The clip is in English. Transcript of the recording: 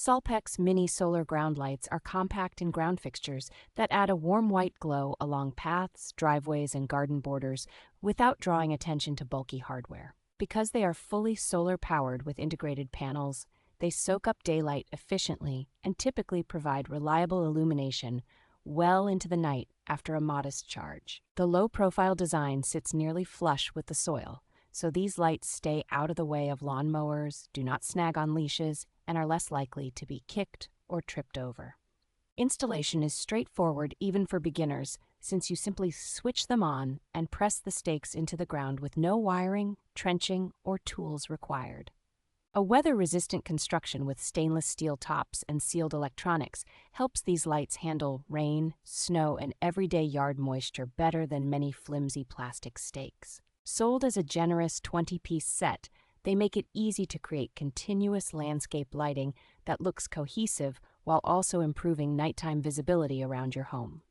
SOLPEX mini solar ground lights are compact and ground fixtures that add a warm white glow along paths, driveways, and garden borders without drawing attention to bulky hardware. Because they are fully solar powered with integrated panels, they soak up daylight efficiently and typically provide reliable illumination well into the night after a modest charge. The low-profile design sits nearly flush with the soil, so these lights stay out of the way of lawn mowers, do not snag on leashes, and are less likely to be kicked or tripped over. Installation is straightforward even for beginners, since you simply switch them on and press the stakes into the ground with no wiring, trenching, or tools required. A weather-resistant construction with stainless steel tops and sealed electronics helps these lights handle rain, snow, and everyday yard moisture better than many flimsy plastic stakes. Sold as a generous 20-piece set, they make it easy to create continuous landscape lighting that looks cohesive while also improving nighttime visibility around your home.